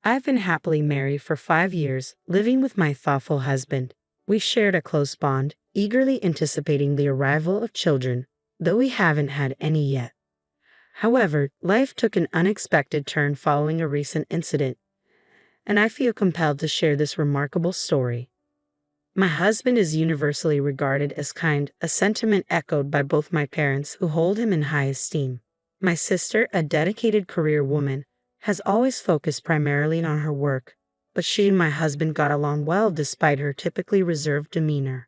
I've been happily married for 5 years, living with my thoughtful husband. We shared a close bond, eagerly anticipating the arrival of children, though we haven't had any yet. However, life took an unexpected turn following a recent incident, and I feel compelled to share this remarkable story. My husband is universally regarded as kind, a sentiment echoed by both my parents who hold him in high esteem. My sister, a dedicated career woman, has always focused primarily on her work, but she and my husband got along well despite her typically reserved demeanor.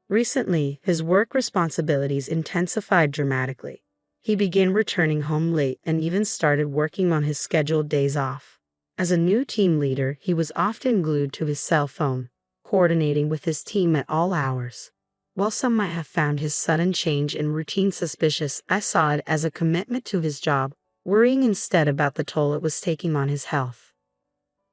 Recently, his work responsibilities intensified dramatically. He began returning home late and even started working on his scheduled days off. As a new team leader, he was often glued to his cell phone, coordinating with his team at all hours. While some might have found his sudden change in routine suspicious, I saw it as a commitment to his job, worrying instead about the toll it was taking on his health.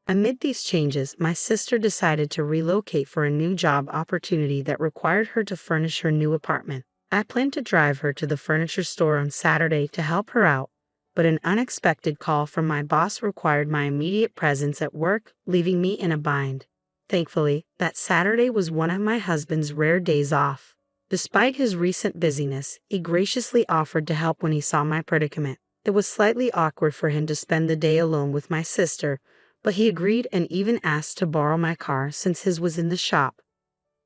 Amid these changes, my sister decided to relocate for a new job opportunity that required her to furnish her new apartment. I planned to drive her to the furniture store on Saturday to help her out, but an unexpected call from my boss required my immediate presence at work, leaving me in a bind. Thankfully, that Saturday was one of my husband's rare days off. Despite his recent busyness, he graciously offered to help when he saw my predicament. It was slightly awkward for him to spend the day alone with my sister, but he agreed and even asked to borrow my car since his was in the shop.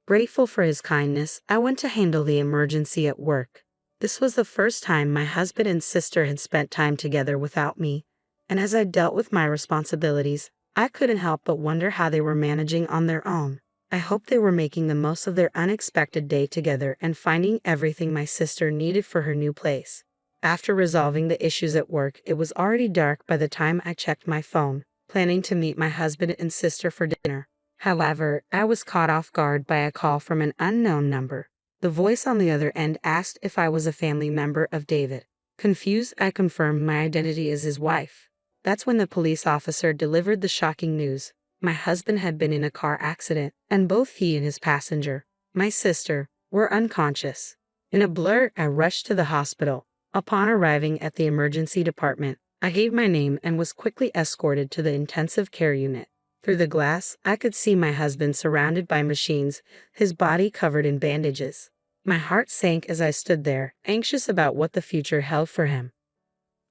Grateful for his kindness, I went to handle the emergency at work. This was the first time my husband and sister had spent time together without me, and as I dealt with my responsibilities, I couldn't help but wonder how they were managing on their own. I hoped they were making the most of their unexpected day together and finding everything my sister needed for her new place. After resolving the issues at work, it was already dark by the time I checked my phone, planning to meet my husband and sister for dinner. However, I was caught off guard by a call from an unknown number. The voice on the other end asked if I was a family member of David. Confused, I confirmed my identity as his wife. That's when the police officer delivered the shocking news. My husband had been in a car accident, and both he and his passenger, my sister, were unconscious. In a blur, I rushed to the hospital. Upon arriving at the emergency department, I gave my name and was quickly escorted to the intensive care unit. Through the glass, I could see my husband surrounded by machines, his body covered in bandages. My heart sank as I stood there, anxious about what the future held for him.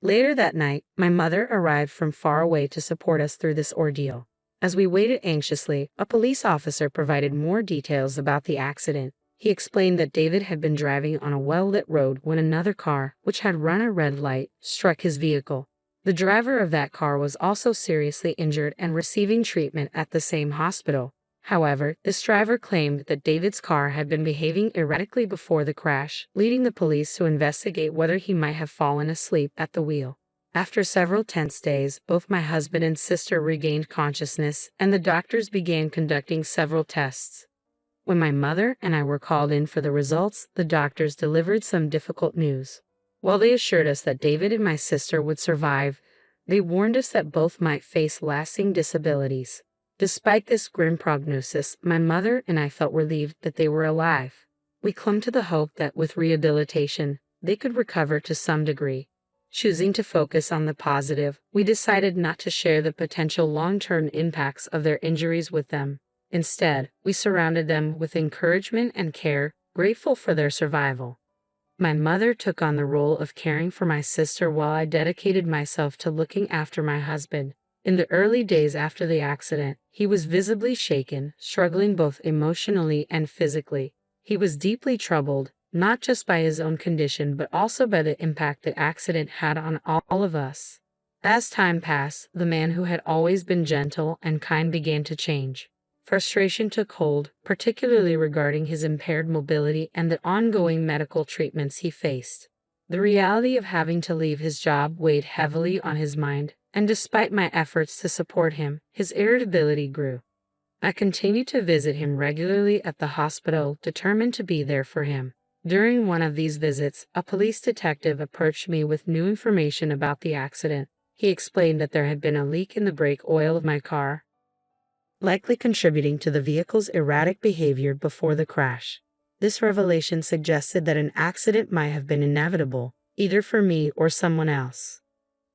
Later that night, my mother arrived from far away to support us through this ordeal. As we waited anxiously, a police officer provided more details about the accident. He explained that David had been driving on a well-lit road when another car, which had run a red light, struck his vehicle. The driver of that car was also seriously injured and receiving treatment at the same hospital. However, this driver claimed that David's car had been behaving erratically before the crash, leading the police to investigate whether he might have fallen asleep at the wheel. After several tense days, both my husband and sister regained consciousness, and the doctors began conducting several tests. When my mother and I were called in for the results, the doctors delivered some difficult news. While they assured us that David and my sister would survive, they warned us that both might face lasting disabilities. Despite this grim prognosis, my mother and I felt relieved that they were alive. We clung to the hope that with rehabilitation, they could recover to some degree. Choosing to focus on the positive, we decided not to share the potential long-term impacts of their injuries with them. Instead, we surrounded them with encouragement and care, grateful for their survival. My mother took on the role of caring for my sister while I dedicated myself to looking after my husband. In the early days after the accident, he was visibly shaken, struggling both emotionally and physically. He was deeply troubled, not just by his own condition but also by the impact the accident had on all of us. As time passed, the man who had always been gentle and kind began to change. Frustration took hold, particularly regarding his impaired mobility and the ongoing medical treatments he faced. The reality of having to leave his job weighed heavily on his mind, and despite my efforts to support him, his irritability grew. I continued to visit him regularly at the hospital, determined to be there for him. During one of these visits, a police detective approached me with new information about the accident. He explained that there had been a leak in the brake oil of my car, likely contributing to the vehicle's erratic behavior before the crash. This revelation suggested that an accident might have been inevitable, either for me or someone else.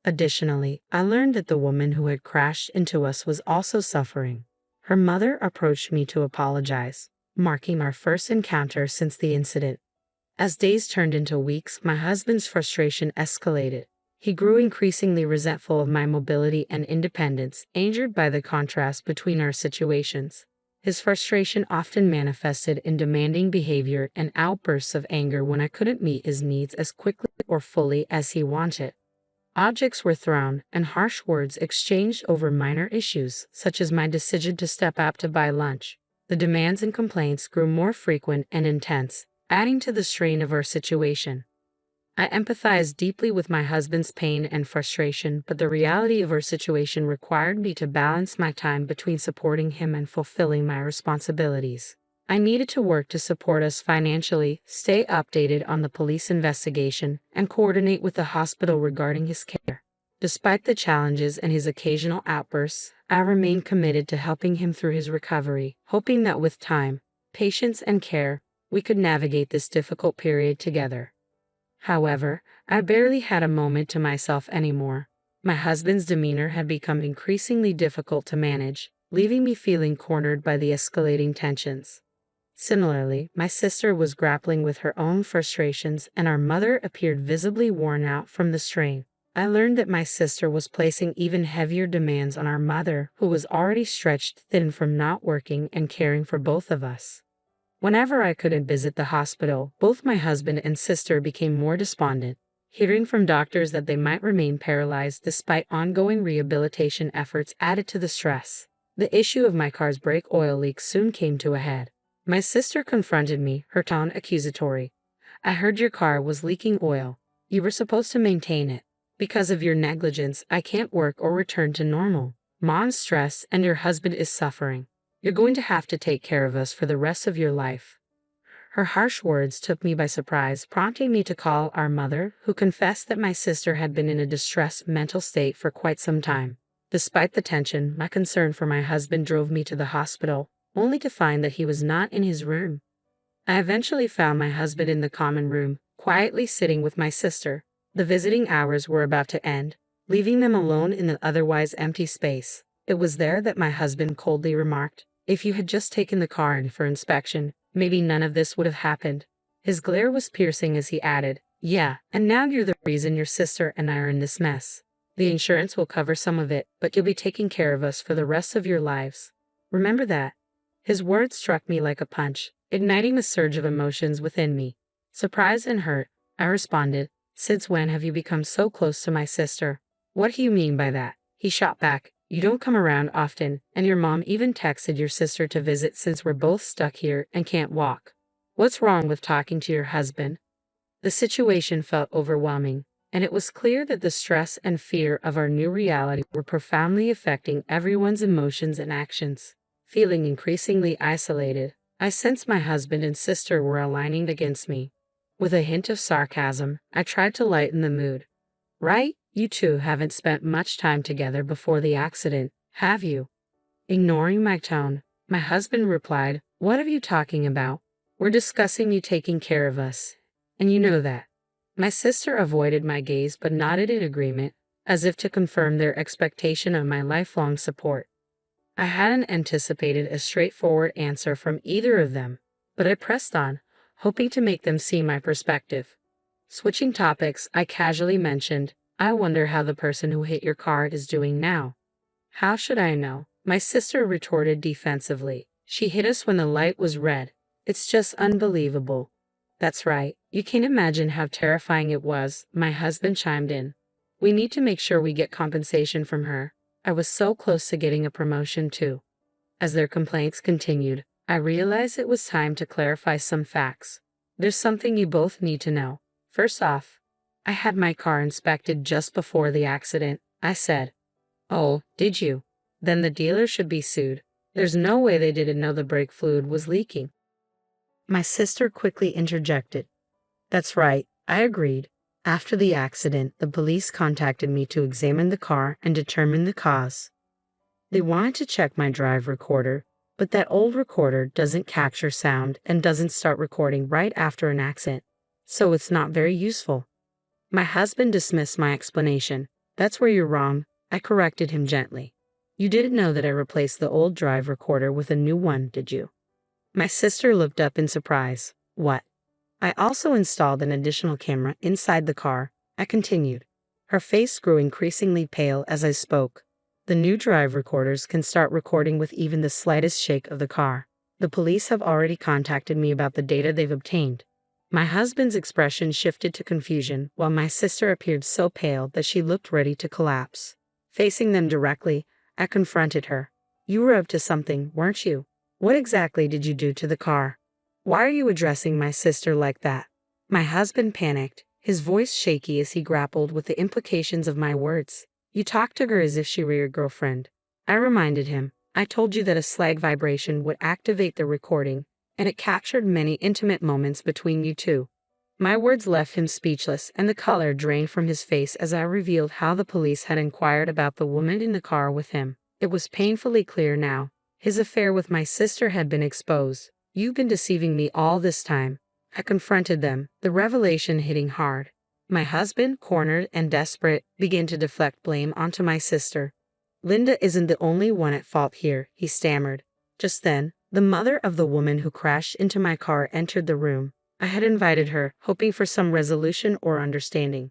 Additionally, I learned that the woman who had crashed into us was also suffering. Her mother approached me to apologize, marking our first encounter since the incident. As days turned into weeks, my husband's frustration escalated. He grew increasingly resentful of my mobility and independence, angered by the contrast between our situations. His frustration often manifested in demanding behavior and outbursts of anger when I couldn't meet his needs as quickly or fully as he wanted. Objects were thrown, and harsh words exchanged over minor issues, such as my decision to step out to buy lunch. The demands and complaints grew more frequent and intense, adding to the strain of our situation. I empathized deeply with my husband's pain and frustration, but the reality of our situation required me to balance my time between supporting him and fulfilling my responsibilities. I needed to work to support us financially, stay updated on the police investigation, and coordinate with the hospital regarding his care. Despite the challenges and his occasional outbursts, I remained committed to helping him through his recovery, hoping that with time, patience, and care, we could navigate this difficult period together. However, I barely had a moment to myself anymore. My husband's demeanor had become increasingly difficult to manage, leaving me feeling cornered by the escalating tensions. Similarly, my sister was grappling with her own frustrations, and our mother appeared visibly worn out from the strain. I learned that my sister was placing even heavier demands on our mother, who was already stretched thin from not working and caring for both of us. Whenever I couldn't visit the hospital, both my husband and sister became more despondent, hearing from doctors that they might remain paralyzed despite ongoing rehabilitation efforts added to the stress. The issue of my car's brake oil leak soon came to a head. My sister confronted me, her tone accusatory. "I heard your car was leaking oil. You were supposed to maintain it. Because of your negligence, I can't work or return to normal. Mom's stressed and your husband is suffering. You're going to have to take care of us for the rest of your life." Her harsh words took me by surprise, prompting me to call our mother, who confessed that my sister had been in a distressed mental state for quite some time. Despite the tension, my concern for my husband drove me to the hospital, only to find that he was not in his room. I eventually found my husband in the common room, quietly sitting with my sister. The visiting hours were about to end, leaving them alone in the otherwise empty space. It was there that my husband coldly remarked, "If you had just taken the car in for inspection, maybe none of this would have happened." His glare was piercing as he added, "Yeah, and now you're the reason your sister and I are in this mess. The insurance will cover some of it, but you'll be taking care of us for the rest of your lives. Remember that." His words struck me like a punch, igniting a surge of emotions within me. Surprised and hurt, I responded, "Since when have you become so close to my sister?" "What do you mean by that?" He shot back. "You don't come around often, and your mom even texted your sister to visit since we're both stuck here and can't walk. What's wrong with talking to your husband?" The situation felt overwhelming, and it was clear that the stress and fear of our new reality were profoundly affecting everyone's emotions and actions. Feeling increasingly isolated, I sensed my husband and sister were aligning against me. With a hint of sarcasm, I tried to lighten the mood. "Right? You two haven't spent much time together before the accident, have you?" Ignoring my tone, my husband replied, "What are you talking about? We're discussing you taking care of us. And you know that." My sister avoided my gaze but nodded in agreement, as if to confirm their expectation of my lifelong support. I hadn't anticipated a straightforward answer from either of them, but I pressed on, hoping to make them see my perspective. Switching topics, I casually mentioned, "I wonder how the person who hit your car is doing now." "How should I know?" My sister retorted defensively. "She hit us when the light was red. It's just unbelievable." "That's right. You can't imagine how terrifying it was," my husband chimed in. "We need to make sure we get compensation from her. I was so close to getting a promotion too." As their complaints continued, I realized it was time to clarify some facts. "There's something you both need to know. First off, I had my car inspected just before the accident," I said. "Oh, did you? Then the dealer should be sued. There's no way they didn't know the brake fluid was leaking." My sister quickly interjected. "That's right," I agreed. "After the accident, the police contacted me to examine the car and determine the cause. They wanted to check my drive recorder, but that old recorder doesn't capture sound and doesn't start recording right after an accident, so it's not very useful." My husband dismissed my explanation. That's where you're wrong, I corrected him gently. You didn't know that I replaced the old drive recorder with a new one, did you? My sister looked up in surprise. What? I also installed an additional camera inside the car, I continued. Her face grew increasingly pale as I spoke. The new drive recorders can start recording with even the slightest shake of the car. The police have already contacted me about the data they've obtained. My husband's expression shifted to confusion, while my sister appeared so pale that she looked ready to collapse. Facing them directly, I confronted her. You were up to something, weren't you? What exactly did you do to the car? Why are you addressing my sister like that? My husband panicked, his voice shaky as he grappled with the implications of my words. You talked to her as if she were your girlfriend. I reminded him. I told you that a slight vibration would activate the recording, and it captured many intimate moments between you two. My words left him speechless, and the color drained from his face as I revealed how the police had inquired about the woman in the car with him. It was painfully clear now. His affair with my sister had been exposed. You've been deceiving me all this time. I confronted them, the revelation hitting hard. My husband, cornered and desperate, began to deflect blame onto my sister. Linda isn't the only one at fault here, he stammered. Just then, the mother of the woman who crashed into my car entered the room. I had invited her, hoping for some resolution or understanding.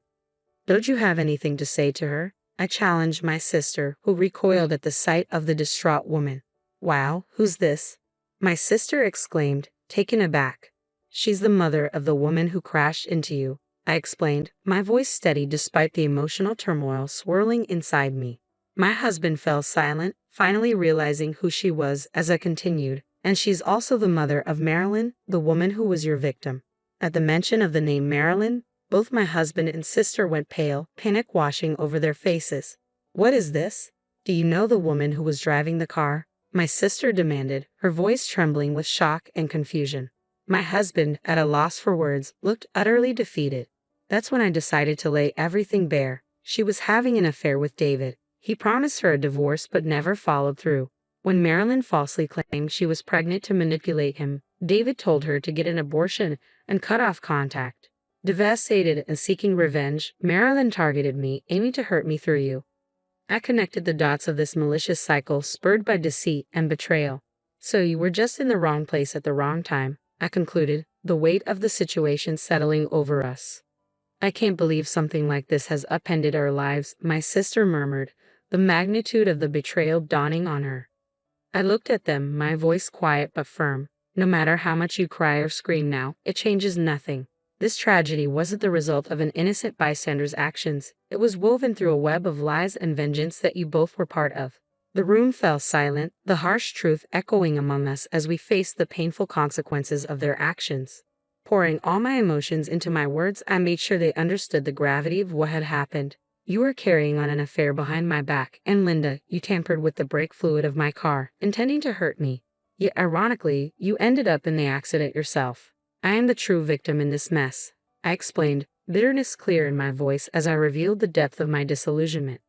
Don't you have anything to say to her? I challenged my sister, who recoiled at the sight of the distraught woman. Wow, who's this? My sister exclaimed, taken aback. She's the mother of the woman who crashed into you, I explained, my voice steady despite the emotional turmoil swirling inside me. My husband fell silent, finally realizing who she was as I continued, and she's also the mother of Marilyn, the woman who was your victim. At the mention of the name Marilyn, both my husband and sister went pale, panic washing over their faces. What is this? Do you know the woman who was driving the car? My sister demanded, her voice trembling with shock and confusion. My husband, at a loss for words, looked utterly defeated. That's when I decided to lay everything bare. She was having an affair with David. He promised her a divorce but never followed through. When Marilyn falsely claimed she was pregnant to manipulate him, David told her to get an abortion and cut off contact. Devastated and seeking revenge, Marilyn targeted me, aiming to hurt me through you. I connected the dots of this malicious cycle spurred by deceit and betrayal. So you were just in the wrong place at the wrong time, I concluded, the weight of the situation settling over us. I can't believe something like this has upended our lives, my sister murmured, the magnitude of the betrayal dawning on her. I looked at them, my voice quiet but firm. No matter how much you cry or scream now, it changes nothing. This tragedy wasn't the result of an innocent bystander's actions. It was woven through a web of lies and vengeance that you both were part of. The room fell silent, the harsh truth echoing among us as we faced the painful consequences of their actions. Pouring all my emotions into my words, I made sure they understood the gravity of what had happened. You were carrying on an affair behind my back, and Linda, you tampered with the brake fluid of my car, intending to hurt me. Yet ironically, you ended up in the accident yourself. I am the true victim in this mess, I explained, bitterness clear in my voice as I revealed the depth of my disillusionment.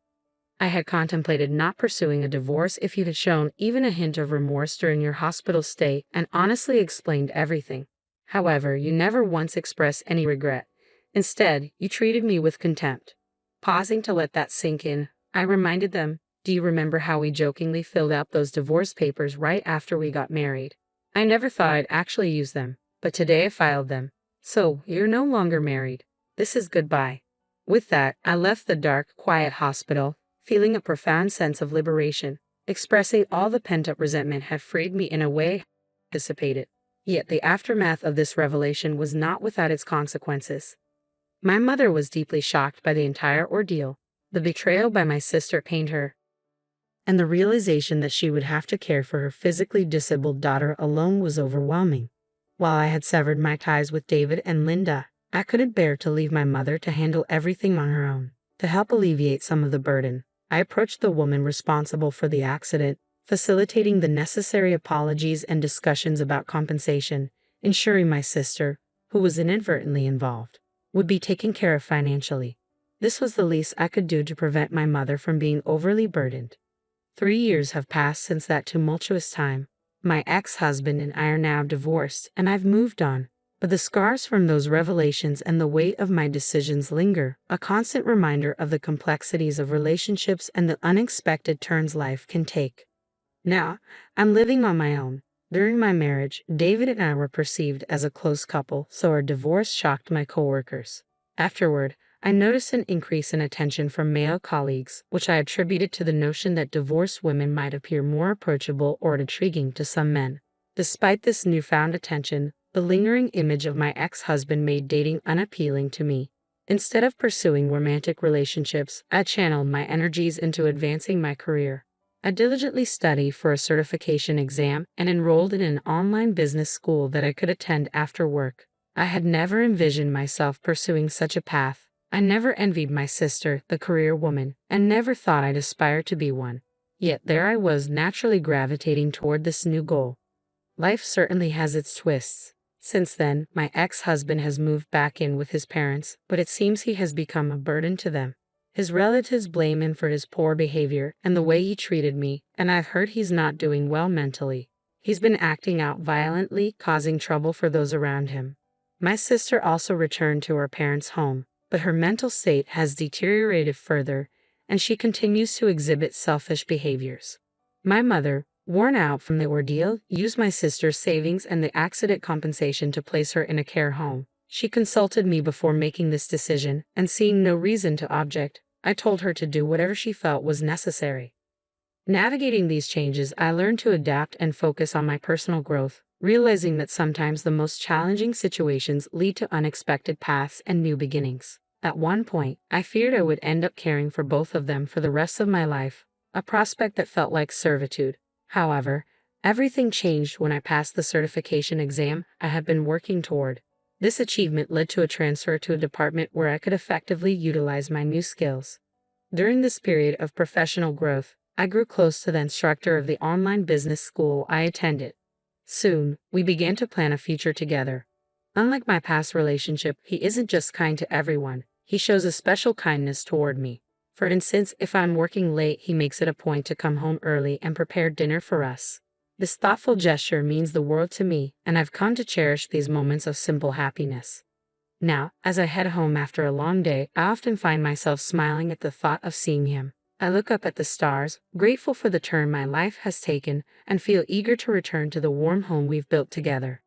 I had contemplated not pursuing a divorce if you had shown even a hint of remorse during your hospital stay and honestly explained everything. However, you never once expressed any regret. Instead, you treated me with contempt. Pausing to let that sink in, I reminded them, do you remember how we jokingly filled out those divorce papers right after we got married? I never thought I'd actually use them, but today I filed them. So, you're no longer married. This is goodbye. With that, I left the dark, quiet hospital, feeling a profound sense of liberation, expressing all the pent-up resentment had freed me in a way I anticipated. Yet the aftermath of this revelation was not without its consequences. My mother was deeply shocked by the entire ordeal. The betrayal by my sister pained her, and the realization that she would have to care for her physically disabled daughter alone was overwhelming. While I had severed my ties with David and Linda, I couldn't bear to leave my mother to handle everything on her own. To help alleviate some of the burden, I approached the woman responsible for the accident, facilitating the necessary apologies and discussions about compensation, ensuring my sister, who was inadvertently involved, would be taken care of financially. This was the least I could do to prevent my mother from being overly burdened. 3 years have passed since that tumultuous time. My ex-husband and I are now divorced, and I've moved on, But the scars from those revelations and the weight of my decisions linger, a constant reminder of the complexities of relationships and the unexpected turns life can take. Now, I'm living on my own. During my marriage, David and I were perceived as a close couple, so our divorce shocked my coworkers. Afterward, I noticed an increase in attention from male colleagues, which I attributed to the notion that divorced women might appear more approachable or intriguing to some men. Despite this newfound attention, the lingering image of my ex-husband made dating unappealing to me. Instead of pursuing romantic relationships, I channeled my energies into advancing my career. I diligently studied for a certification exam and enrolled in an online business school that I could attend after work. I had never envisioned myself pursuing such a path. I never envied my sister, the career woman, and never thought I'd aspire to be one. Yet there I was, naturally gravitating toward this new goal. Life certainly has its twists. Since then, my ex-husband has moved back in with his parents, but it seems he has become a burden to them. His relatives blame him for his poor behavior and the way he treated me, and I've heard he's not doing well mentally. He's been acting out violently, causing trouble for those around him. My sister also returned to her parents' home, but her mental state has deteriorated further, and she continues to exhibit selfish behaviors. My mother, worn out from the ordeal, used my sister's savings and the accident compensation to place her in a care home. She consulted me before making this decision, and seeing no reason to object, I told her to do whatever she felt was necessary. Navigating these changes, I learned to adapt and focus on my personal growth, realizing that sometimes the most challenging situations lead to unexpected paths and new beginnings. At one point, I feared I would end up caring for both of them for the rest of my life, a prospect that felt like servitude. However, everything changed when I passed the certification exam I had been working toward. This achievement led to a transfer to a department where I could effectively utilize my new skills. During this period of professional growth, I grew close to the instructor of the online business school I attended. Soon, we began to plan a future together. Unlike my past relationship, he isn't just kind to everyone, he shows a special kindness toward me. For instance, if I'm working late, he makes it a point to come home early and prepare dinner for us. This thoughtful gesture means the world to me, and I've come to cherish these moments of simple happiness. Now, as I head home after a long day, I often find myself smiling at the thought of seeing him. I look up at the stars, grateful for the turn my life has taken, and feel eager to return to the warm home we've built together.